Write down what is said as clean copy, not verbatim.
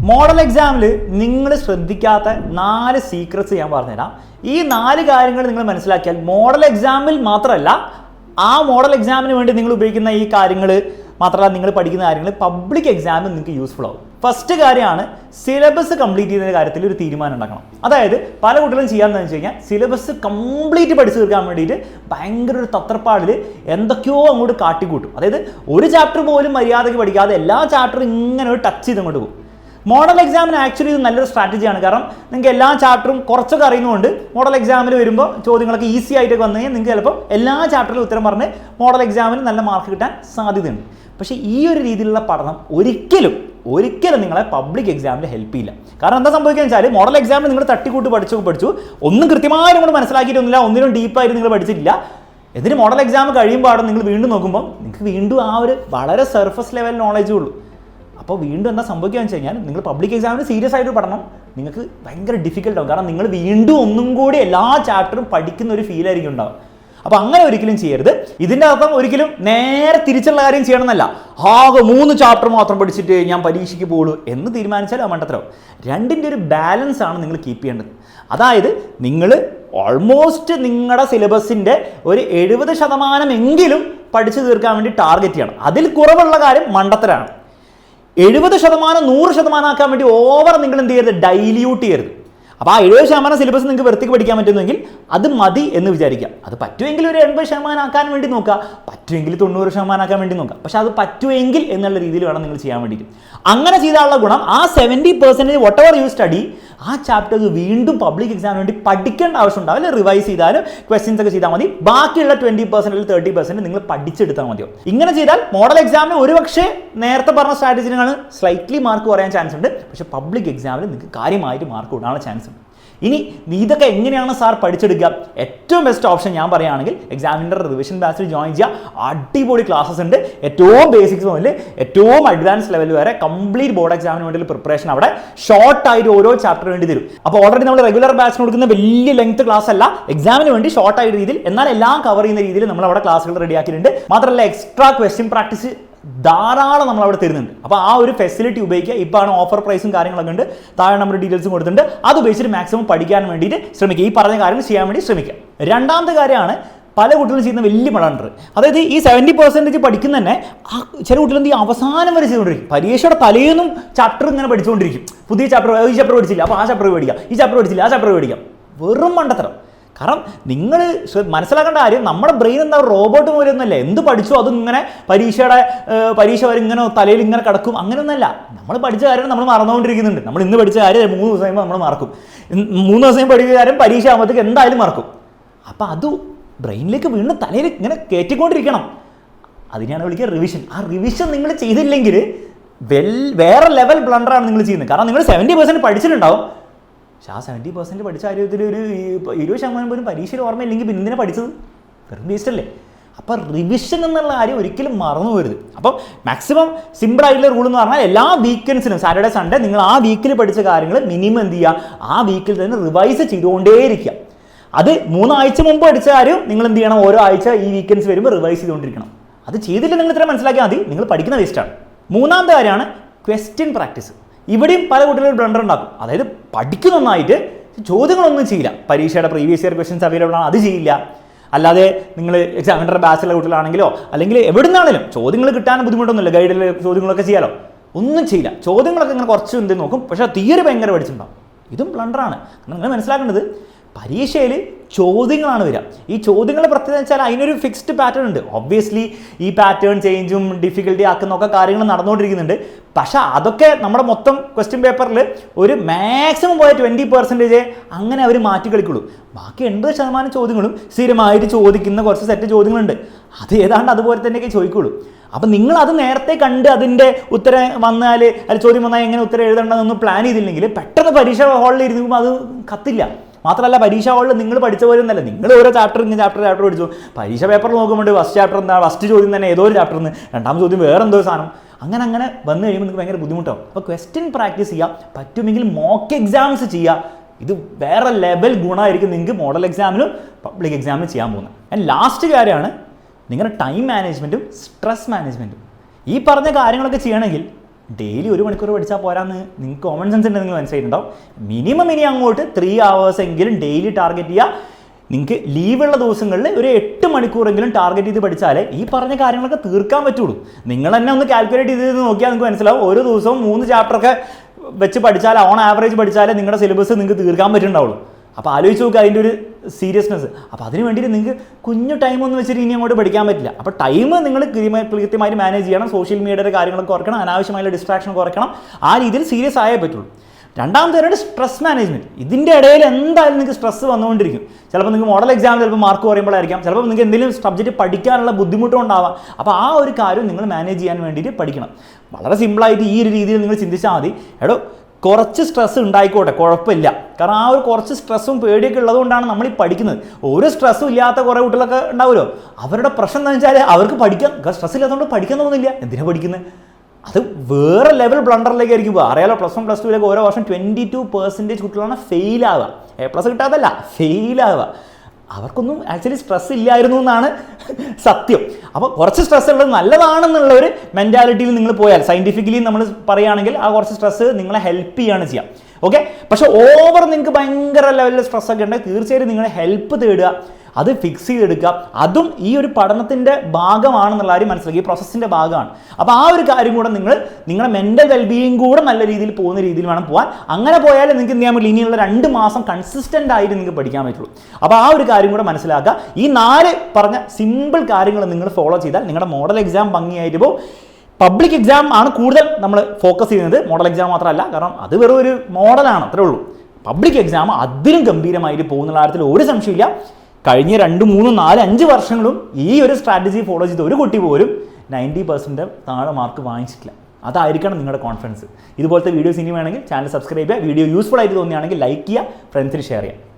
Model എക്സാമിൽ നിങ്ങൾ ശ്രദ്ധിക്കാത്ത 4 സീക്രറ്റ്സ് ഞാൻ പറഞ്ഞുതരാം. ഈ 4 കാര്യങ്ങൾ നിങ്ങൾ മനസ്സിലാക്കിയാൽ മോഡൽ എക്സാമിൽ മാത്രമല്ല, ആ മോഡൽ എക്സാമിന് വേണ്ടി നിങ്ങൾ ഉപയോഗിക്കുന്ന ഈ കാര്യങ്ങൾ മാത്രമല്ല, നിങ്ങൾ പഠിക്കുന്ന കാര്യങ്ങൾ പബ്ലിക് എക്സാമിൽ നിങ്ങൾക്ക് യൂസ്ഫുൾ ആവും. ഫസ്റ്റ് കാര്യമാണ് സിലബസ് കംപ്ലീറ്റ് ചെയ്യുന്ന കാര്യത്തിൽ ഒരു തീരുമാനം ഉണ്ടാക്കണം. അതായത് പല കുട്ടികളും ചെയ്യാമെന്ന് വെച്ച് കഴിഞ്ഞാൽ സിലബസ് കംപ്ലീറ്റ് പഠിച്ചു തീർക്കാൻ വേണ്ടിയിട്ട് ഭയങ്കര ഒരു തത്രപ്പാടിൽ എന്തൊക്കെയോ അങ്ങോട്ട് കാട്ടിക്കൂട്ടും. അതായത് ഒരു ചാപ്റ്റർ പോലും മര്യാദയ്ക്ക് പഠിക്കാതെ എല്ലാ ചാപ്റ്ററും ഇങ്ങനെ ഒരു ടച്ച് ചെയ്ത് അങ്ങോട്ട് പോകും. മോഡൽ എക്സാമിന് ആക്ച്വലി ഇത് നല്ലൊരു സ്ട്രാറ്റജിയാണ്. കാരണം നിങ്ങൾക്ക് എല്ലാ ചാപ്റ്ററും കുറച്ചൊക്കെ അറിയുന്നതുകൊണ്ട് മോഡൽ എക്സാമിൽ വരുമ്പോൾ ചോദ്യങ്ങളൊക്കെ ഈസി ആയിട്ടൊക്കെ വന്നു കഴിഞ്ഞാൽ നിങ്ങൾക്ക് ചിലപ്പോൾ എല്ലാ ചാപ്റ്ററിലും ഉത്തരം പറഞ്ഞ് മോഡൽ എക്സാമിൽ നല്ല മാർക്ക് കിട്ടാൻ സാധ്യതയുണ്ട്. പക്ഷേ ഈ ഒരു രീതിയിലുള്ള പഠനം ഒരിക്കലും നിങ്ങളെ പബ്ലിക് എക്സാമിൽ ഹെൽപ്പ് ചെയ്യില്ല. കാരണം എന്താ സംഭവിക്കുക വെച്ചാൽ മോഡൽ എക്സാമിൽ നിങ്ങൾ തട്ടിക്കൂട്ട് പഠിച്ചു ഒന്നും കൃത്യമായി നിങ്ങൾ മനസ്സിലാക്കിയിട്ടൊന്നുമില്ല, ഒന്നിനും ഡീപ്പായിട്ട് നിങ്ങൾ പഠിച്ചിട്ടില്ല. എന്നിട്ട് മോഡൽ എക്സാം കഴിയുമ്പോൾ നിങ്ങൾ വീണ്ടും നോക്കുമ്പോൾ നിങ്ങൾക്ക് വീണ്ടും ആ ഒരു വളരെ സർഫസ് ലെവൽ നോളജേ ഉള്ളൂ. അപ്പോൾ വീണ്ടും എന്താ സംഭവിക്കുകയെന്ന് വെച്ച് കഴിഞ്ഞാൽ നിങ്ങൾ പബ്ലിക് എക്സാമിന് സീരിയസ് ആയിട്ട് പഠനം നിങ്ങൾക്ക് ഭയങ്കര ഡിഫിക്കൽട്ടാവും. കാരണം നിങ്ങൾ വീണ്ടും ഒന്നും കൂടി എല്ലാ ചാപ്റ്ററും പഠിക്കുന്ന ഒരു ഫീൽ ആയിരിക്കും ഉണ്ടാവും. അപ്പോൾ അങ്ങനെ ഒരിക്കലും ചെയ്യരുത്. ഇതിൻ്റെ അർത്ഥം ഒരിക്കലും നേരെ തിരിച്ചുള്ള കാര്യം ചെയ്യണമെന്നല്ല, ആകെ 3 ചാപ്റ്റർ മാത്രം പഠിച്ചിട്ട് ഞാൻ പരീക്ഷയ്ക്ക് പോകുള്ളൂ എന്ന് തീരുമാനിച്ചാൽ ആ മണ്ടത്തരവും. രണ്ടിൻ്റെ ഒരു ബാലൻസ് ആണ് നിങ്ങൾ കീപ്പ് ചെയ്യേണ്ടത്. അതായത് നിങ്ങൾ ഓൾമോസ്റ്റ് നിങ്ങളുടെ സിലബസിൻ്റെ ഒരു 70% എങ്കിലും പഠിച്ചു തീർക്കാൻ വേണ്ടി ടാർഗറ്റ് ചെയ്യണം. അതിൽ കുറവുള്ള കാര്യം മണ്ടത്തരാണ്. 70% 100% ആക്കാൻ വേണ്ടി ഓവർ നിങ്ങൾ എന്ത് ചെയ്യരുത്, ഡൈല്യൂട്ട് ചെയ്യരുത്. അപ്പോൾ ആ 70% സിലബസ് നിങ്ങൾക്ക് വൃത്തിക്ക് പഠിക്കാൻ പറ്റുമെങ്കിൽ അത് മതി എന്ന് വിചാരിക്കാം. അത് പറ്റുമെങ്കിൽ ഒരു 80% ആക്കാൻ വേണ്ടി നോക്കുക, പറ്റുമെങ്കിൽ 90% ആക്കാൻ വേണ്ടി നോക്കുക. പക്ഷെ അത് പറ്റുമെങ്കിൽ എന്നുള്ള രീതിയിൽ വേണം നിങ്ങൾ ചെയ്യാൻ വേണ്ടിയിട്ട്. അങ്ങനെ ചെയ്താലുള്ള ഗുണം ആ 70% വട്ട് എവർ യു സ്റ്റഡി ആ ചാപ്റ്റേഴ്സ് വീണ്ടും പബ്ലിക് എക്സാമിന് വേണ്ടി പഠിക്കേണ്ട ആവശ്യം ഉണ്ടാവില്ല. റിവൈസ് ചെയ്താലും ക്വസ്റ്റ്യൻസ് ഒക്കെ ചെയ്താൽ മതി. ബാക്കിയുള്ള 20% അല്ലെങ്കിൽ 30% നിങ്ങൾ പഠിച്ചെടുത്താൽ മതിയോ. ഇങ്ങനെ ചെയ്താൽ മോഡൽ എക്സാമിന് ഒരുപക്ഷെ നേരത്തെ പറഞ്ഞ സ്ട്രാറ്റജിനാണ് സ്ലൈറ്റ്ലി മാർക്ക് കുറയാൻ ചാൻസ് ഉണ്ട്. പക്ഷേ പബ്ലിക് എക്സാമിൽ നിങ്ങൾക്ക് കാര്യമായിട്ട് മാർക്ക് കൂടാനുള്ള ചാൻസ് ഉണ്ട്. ഇനി ഇതൊക്കെ എങ്ങനെയാണ് സാർ പഠിച്ചെടുക്കുക? ഏറ്റവും ബെസ്റ്റ് ഓപ്ഷൻ ഞാൻ പറയുകയാണെങ്കിൽ എക്സാമിൻ്റെ റിവിഷൻ ബാച്ചിൽ ജോയിൻ ചെയ്യുക. അടിപൊളി ക്ലാസ്സസ് ഉണ്ട്. ഏറ്റവും ബേസിക്സ് മുതൽ ഏറ്റവും അഡ്വാൻസ് ലെവൽ വരെ കംപ്ലീറ്റ് ബോർഡ് എക്സാമിന് വേണ്ടിയുള്ള പ്രിപ്പറേഷൻ അവിടെ ഷോർട്ടായിട്ട് ഓരോ ചാപ്റ്റർ വേണ്ടി തരും. അപ്പോൾ ഓൾറെഡി നമ്മൾ റെഗുലർ ബാച്ചിന് കൊടുക്കുന്ന വലിയ ലെങ്ത് ക്ലാസ് അല്ല, എക്സാമിന് വേണ്ടി ഷോർട്ടായിട്ട് രീതിയിൽ എന്നാൽ എല്ലാം കവർ ചെയ്യുന്ന രീതിയിൽ നമ്മൾ അവിടെ ക്ലാസ്സുകൾ റെഡിയാക്കിയിട്ടുണ്ട്. മാത്രമല്ല എക്സ്ട്രാ ക്വസ്റ്റ്യൻ പ്രാക്ടീസ് ധാരാളം നമ്മൾ അവിടെ തരുന്നുണ്ട്. അപ്പോൾ ആ ഒരു ഫെസിലിറ്റി ഉപയോഗിക്കുക. ഇപ്പോഴാണ് ഓഫർ പ്രൈസും കാര്യങ്ങളൊക്കെ ഉണ്ട്, താഴെ നമ്മുടെ ഡീറ്റെയിൽസും കൊടുത്തിട്ടുണ്ട്. അത് ഉപയോഗിച്ചിട്ട് മാക്സിമം പഠിക്കാൻ വേണ്ടിയിട്ട് ശ്രമിക്കുക. ഈ പറഞ്ഞ കാര്യങ്ങൾ ചെയ്യാൻ വേണ്ടി ശ്രമിക്കുക. രണ്ടാമത്തെ കാര്യമാണ് പല കുട്ടികളും ചെയ്യുന്ന വലിയ ബ്ലണ്ടർ. അതായത് ഈ 70% പഠിക്കുന്ന തന്നെ ചില കുട്ടികൾ എന്ത് ചെയ്യും, അവസാനം വരെ ചെയ്തുകൊണ്ടിരിക്കും. പരീക്ഷയുടെ തലേന്നും ചാപ്റ്റർ ഇങ്ങനെ പഠിച്ചുകൊണ്ടിരിക്കും. പുതിയ ചാപ്റ്റർ, ഈ ചാപ്റ്റർ പഠിച്ചില്ല അപ്പോൾ ആ ചാപ്റ്റർ പഠിക്കാം, ഈ ചാപ്റ്റർ പഠിച്ചില്ല ആ ചാപ്റ്റർ പഠിക്കാം. വെറും മണ്ടത്തരം. കാരണം നിങ്ങൾ മനസ്സിലാക്കേണ്ട കാര്യം, നമ്മുടെ ബ്രെയിൻ എന്താ റോബോട്ട് പോലെയൊന്നുമല്ല. എന്ത് പഠിച്ചോ അതും ഇങ്ങനെ പരീക്ഷ വരെ ഇങ്ങനെ തലയിൽ ഇങ്ങനെ കിടക്കും. അങ്ങനെയൊന്നുമല്ല. നമ്മൾ പഠിച്ച കാര്യം നമ്മൾ മറന്നുകൊണ്ടിരിക്കുന്നുണ്ട്. നമ്മൾ ഇന്ന് പഠിച്ച കാര്യം 3 ദിവസം കഴിയുമ്പോൾ നമ്മൾ മറക്കും. 3 ദിവസം പഠിച്ച കാര്യം പരീക്ഷ ആകുമ്പോഴത്തേക്ക് എന്തായാലും മറക്കും. അപ്പോൾ അത് ബ്രെയിനിലേക്ക് വീണ്ടും തലയിൽ ഇങ്ങനെ കയറ്റിക്കൊണ്ടിരിക്കണം. അതിനെയാണ് വിളിക്കുക റിവിഷൻ. ആ റിവിഷൻ നിങ്ങൾ ചെയ്തില്ലെങ്കിൽ വേറെ ലെവൽ ബ്ലണ്ടറാണ് നിങ്ങൾ ചെയ്യുന്നത്. കാരണം നിങ്ങൾ 70% പഠിച്ചിട്ടുണ്ടാവും. പക്ഷെ ആ 70% പഠിച്ച കാര്യത്തിൽ ഒരു 20% പോലും പരീക്ഷയിൽ ഓർമ്മയില്ലെങ്കിൽ പിന്നെ എന്തിനാണ് പഠിച്ചത്? വെറും വേസ്റ്റ് അല്ലേ. അപ്പോൾ റിവിഷൻ എന്നുള്ള കാര്യം ഒരിക്കലും മറന്നു പോരുത്. അപ്പം മാക്സിമം സിമ്പിൾ ആയിട്ടുള്ള റൂൾ എന്ന് പറഞ്ഞാൽ എല്ലാ വീക്കെൻഡ്സിനും സാറ്റർഡേ സൺഡേ നിങ്ങൾ ആ വീക്കിൽ പഠിച്ച കാര്യങ്ങൾ മിനിമം എന്ത് ചെയ്യുക, ആ വീക്കിൽ തന്നെ റിവൈസ് ചെയ്തുകൊണ്ടേയിരിക്കുക. അത് 3 ആഴ്ച മുമ്പ് പഠിച്ച കാര്യം നിങ്ങൾ എന്ത് ചെയ്യണം, ഓരോ ആഴ്ച ഈ വീക്കെൻഡ്സ് വരുമ്പോൾ റിവൈസ് ചെയ്തുകൊണ്ടിരിക്കണം. അത് ചെയ്തില്ല നിങ്ങൾ ഇത്ര മനസ്സിലാക്കിയാൽ മതി, നിങ്ങൾ പഠിക്കുന്ന വേസ്റ്റാണ്. മൂന്നാമത്തെ കാര്യമാണ് ക്വസ്റ്റ്യൻ പ്രാക്ടീസ്. ഇവിടെയും പല കുട്ടികളും ബ്ലണ്ടർ ഉണ്ടാക്കും. അതായത് പഠിക്കുന്നൊന്നായിട്ട് ചോദ്യങ്ങളൊന്നും ചെയ്യില്ല. പരീക്ഷയുടെ പ്രീവിയസ് ഇയർ ക്വസ്റ്റ്യൻസ് അവൈലബിൾ ആണ്, അത് ചെയ്യില്ല. അല്ലാതെ നിങ്ങൾ എക്സാമിൻ്റെ ബാച്ചിലുള്ള കുട്ടികളാണെങ്കിലോ അല്ലെങ്കിൽ എവിടെ നിന്നാണെങ്കിലും ചോദ്യങ്ങൾ കിട്ടാൻ ബുദ്ധിമുട്ടൊന്നുമില്ല, ഗൈഡിൽ ചോദ്യങ്ങളൊക്കെ ചെയ്യാലോ. ഒന്നും ചെയ്യില്ല. ചോദ്യങ്ങളൊക്കെ ഇങ്ങനെ കുറച്ച് എന്ത് നോക്കും, പക്ഷേ തിയറി ഭയങ്കര പഠിച്ചിട്ടുണ്ടാവും. ഇതും ബ്ലണ്ടറാണ്. നിങ്ങൾ മനസ്സിലാക്കേണ്ടത് പരീക്ഷയിൽ ചോദ്യങ്ങളാണ് വരിക. ഈ ചോദ്യങ്ങളുടെ പ്രത്യേകത വെച്ചാൽ അതിനൊരു ഫിക്സ്ഡ് പാറ്റേൺ ഉണ്ട്. ഒബ്വിയസ്ലി ഈ പാറ്റേൺ ചേഞ്ചും ഡിഫിക്കൽട്ടി ആക്കുന്നൊക്കെ കാര്യങ്ങൾ നടന്നുകൊണ്ടിരിക്കുന്നുണ്ട്. പക്ഷേ അതൊക്കെ നമ്മുടെ മൊത്തം ക്വസ്റ്റ്യൻ പേപ്പറിൽ ഒരു മാക്സിമം പോയ 20% അങ്ങനെ അവർ മാറ്റി കളിക്കുള്ളൂ. ബാക്കി 80% ചോദ്യങ്ങളും സ്ഥിരമായിട്ട് ചോദിക്കുന്ന കുറച്ച് സെറ്റ് ചോദ്യങ്ങളുണ്ട്. അത് ഏതാണ്ട് അതുപോലെ തന്നെയൊക്കെ ചോദിക്കുള്ളൂ. അപ്പം നിങ്ങൾ അത് നേരത്തെ കണ്ട് അതിൻ്റെ ഉത്തരം വന്നാൽ ചോദ്യം വന്നാൽ എങ്ങനെ ഉത്തരം എഴുതേണ്ടതെന്നൊന്നും പ്ലാൻ ചെയ്തില്ലെങ്കിൽ പെട്ടെന്ന് പരീക്ഷ ഹാളിൽ ഇരുന്നുമ്പോൾ അത് കത്തില്ല. മാത്രമല്ല പരീക്ഷ ഹാളിൽ നിങ്ങൾ പഠിച്ച പോലെ ഒന്നല്ല. നിങ്ങൾ ഓരോ ചാപ്റ്റർ പഠിച്ചു. പരീക്ഷ പേപ്പർ നോക്കുമ്പോൾ ഫസ്റ്റ് ചാപ്റ്റർ എന്താ, ഫസ്റ്റ് ചോദ്യം തന്നെ ഏതോ ഒരു ചാപ്റ്ററിന്, രണ്ടാമത്തെ ചോദ്യം വേറെ എന്തോ സാധനം, അങ്ങനെ വന്നു കഴിയുമ്പോൾ നിങ്ങൾക്ക് ഭയങ്കര ബുദ്ധിമുട്ടാവും. അപ്പോൾ ക്വസ്റ്റ്യൻ പ്രാക്ടീസ് ചെയ്യുക, പറ്റുമെങ്കിൽ മോക്ക് എക്സാംസ് ചെയ്യുക. ഇത് വേറെ ലെവൽ ഗുണമായിരിക്കും നിങ്ങൾക്ക് മോഡൽ എക്സാമിനും പബ്ലിക് എക്സാമിനും ചെയ്യാൻ പോകുന്നത്. ആൻഡ് ലാസ്റ്റ് കാര്യമാണ് നിങ്ങളുടെ ടൈം മാനേജ്മെൻറ്റും സ്ട്രെസ് മാനേജ്മെൻറ്റും. ഈ പറഞ്ഞ കാര്യങ്ങളൊക്കെ ചെയ്യണമെങ്കിൽ ഡെയിലി 1 മണിക്കൂർ പഠിച്ചാൽ പോരാന്ന് നിങ്ങൾക്ക് കോമൺ സെൻസ് ഉണ്ട്, നിങ്ങൾ മനസ്സിലായിട്ടുണ്ടാവും. മിനിമം ഇനി അങ്ങോട്ട് 3 hours എങ്കിലും ഡെയിലി ടാർഗറ്റ് ചെയ്യുക. നിങ്ങൾക്ക് ലീവുള്ള ദിവസങ്ങളിൽ ഒരു 8 മണിക്കൂറെങ്കിലും ടാർഗറ്റ് ചെയ്ത് പഠിച്ചാലേ ഈ പറഞ്ഞ കാര്യങ്ങളൊക്കെ തീർക്കാൻ പറ്റുള്ളൂ. നിങ്ങൾ തന്നെ ഒന്ന് കാൽക്കുലേറ്റ് ചെയ്ത് നോക്കിയാൽ നിങ്ങൾക്ക് മനസ്സിലാവും. ഒരു ദിവസവും 3 ചാപ്റ്ററൊക്കെ വെച്ച് പഠിച്ചാൽ, ഓൺ ആവറേജ് പഠിച്ചാലേ നിങ്ങളുടെ സിലബസ് നിങ്ങൾക്ക് തീർക്കാൻ പറ്റുന്നുണ്ടാവുള്ളൂ. അപ്പോൾ ആലോചിച്ച് നോക്കുക അതിൻ്റെ ഒരു സീരിയസ്നെസ്. അപ്പോൾ അതിന് വേണ്ടിയിട്ട് നിങ്ങൾക്ക് കുഞ്ഞു ടൈമൊന്നും വെച്ചിട്ട് ഇനി അങ്ങോട്ട് പഠിക്കാൻ പറ്റില്ല. അപ്പോൾ ടൈം നിങ്ങൾ കൃത്യമായിട്ട് മാനേജ് ചെയ്യണം. സോഷ്യൽ മീഡിയയുടെ കാര്യങ്ങളൊക്കെ കുറയ്ക്കണം, അനാവശ്യമായുള്ള ഡിസ്ട്രാക്ഷൻ കുറയ്ക്കണം. ആ രീതിയിൽ സീരിയസ് ആയേ പറ്റുള്ളൂ. രണ്ടാമത്തെ സ്ട്രെസ് മാനേജ്മെൻറ്റ്. ഇതിൻ്റെ ഇടയിൽ എന്തായാലും നിങ്ങൾക്ക് സ്ട്രെസ് വന്നുകൊണ്ടിരിക്കും. ചിലപ്പോൾ നിങ്ങൾക്ക് മോഡൽ എക്സാമിൽ ചിലപ്പോൾ മാർക്ക് കുറയുമ്പോഴായിരിക്കാം, ചിലപ്പോൾ നിങ്ങൾക്ക് എന്തെങ്കിലും സബ്ജക്റ്റ് പഠിക്കാനുള്ള ബുദ്ധിമുട്ടുണ്ടാവാം. അപ്പോൾ ആ ഒരു കാര്യം നിങ്ങൾ മാനേജ് ചെയ്യാൻ വേണ്ടിയിട്ട് പഠിക്കണം. വളരെ സിമ്പിളായിട്ട് ഈ ഒരു രീതിയിൽ നിങ്ങൾ ചിന്തിച്ചാൽ മതി. കുറച്ച് സ്ട്രെസ് ഉണ്ടായിക്കോട്ടെ, കുഴപ്പമില്ല. കാരണം ആ ഒരു കുറച്ച് സ്ട്രെസ്സും പേടിയൊക്കെ ഉള്ളതുകൊണ്ടാണ് നമ്മൾ ഈ പഠിക്കുന്നത്. ഒരു സ്ട്രെസ്സും ഇല്ലാത്ത കുറേ കുട്ടികളൊക്കെ ഉണ്ടാവുമല്ലോ, അവരുടെ പ്രശ്നം എന്താണെന്ന് വെച്ചാൽ അവർക്ക് പഠിക്കാൻ സ്ട്രെസ് ഇല്ലാത്തതുകൊണ്ട് പഠിക്കാൻ തോന്നുന്നില്ല. എന്തിനാണ് പഠിക്കുന്നത്? അത് വേറെ ലെവൽ ബ്ലണ്ടറിലേക്ക് ആയിരിക്കും പോകുക. അറിയാലോ, +1 +2 ഓരോ വർഷം 22% കുട്ടികളാണ് ഫെയിലാവുക. A+ കിട്ടാതല്ല, ഫെയിലാവുക. അവർക്കൊന്നും ആക്ച്വലി സ്ട്രെസ് ഇല്ലായിരുന്നു എന്നാണ് സത്യം. അപ്പോൾ കുറച്ച് സ്ട്രെസ് ഉള്ളത് നല്ലതാണെന്നുള്ള ഒരു മെൻറ്റാലിറ്റിയിൽ നിങ്ങൾ പോയാൽ, സയൻറ്റിഫിക്കലി നമ്മൾ പറയുകയാണെങ്കിൽ ആ കുറച്ച് സ്ട്രെസ് നിങ്ങളെ ഹെൽപ്പ് ചെയ്യുകയാണ് ചെയ്യുക. ഓക്കെ. പക്ഷേ ഓവർ നിങ്ങൾക്ക് ഭയങ്കര ലെവലിൽ സ്ട്രെസ്സൊക്കെ ഉണ്ടെങ്കിൽ തീർച്ചയായിട്ടും നിങ്ങൾ ഹെൽപ്പ് തേടുക, അത് ഫിക്സ് ചെയ്തെടുക്കുക. അതും ഈ ഒരു പഠനത്തിൻ്റെ ഭാഗമാണെന്നുള്ള കാര്യം മനസ്സിലാക്കി, ഈ പ്രോസസ്സിൻ്റെ ഭാഗമാണ്. അപ്പോൾ ആ ഒരു കാര്യം കൂടെ നിങ്ങളുടെ മെൻ്റൽ വെൽബീയിങ് കൂടെ നല്ല രീതിയിൽ പോകുന്ന രീതിയിൽ വേണം പോകാൻ. അങ്ങനെ പോയാൽ നിങ്ങൾക്ക് എന്ത് ചെയ്യാൻ പറ്റില്ല, ഇനിയുള്ള 2 മാസം കൺസിസ്റ്റൻ്റ് ആയിട്ട് നിങ്ങൾക്ക് പഠിക്കാൻ പറ്റുള്ളൂ. അപ്പോൾ ആ ഒരു കാര്യം കൂടെ മനസ്സിലാക്കുക. ഈ 4 പറഞ്ഞ സിമ്പിൾ കാര്യങ്ങൾ നിങ്ങൾ ഫോളോ ചെയ്താൽ നിങ്ങളുടെ മോഡൽ എക്സാം ഭംഗിയായിട്ട് പോകും. പബ്ലിക് എക്സാം ആണ് കൂടുതൽ നമ്മൾ ഫോക്കസ് ചെയ്യുന്നത്, മോഡൽ എക്സാം മാത്രമല്ല. കാരണം അത് വെറും ഒരു മോഡലാണ്, അത്രേ ഉള്ളൂ. പബ്ലിക് എക്സാം അതിലും ഗംഭീരമായിട്ട് പോകുന്നുള്ള കാര്യത്തിൽ ഒരു സംശയമില്ല. കഴിഞ്ഞ 2, 3, 4, 5 വർഷങ്ങളും ഈ ഒരു സ്ട്രാറ്റജി ഫോളോ ചെയ്ത് ഒരു കുട്ടി പോലും 90% താഴെ മാർക്ക് വാങ്ങിച്ചിട്ടില്ല. അതായിരിക്കണം നിങ്ങളുടെ കോൺഫിഡൻസ്. ഇതുപോലത്തെ വീഡിയോസ് ഇനി വേണമെങ്കിൽ ചാനൽ സബ്സ്ക്രൈബ് ചെയ്യുക. വീഡിയോ യൂസ്ഫുൾ ആയിട്ട് തോന്നുകയാണെങ്കിൽ ലൈക്ക് ചെയ്യുക, ഫ്രണ്ട്സിന് ഷെയർ ചെയ്യുക.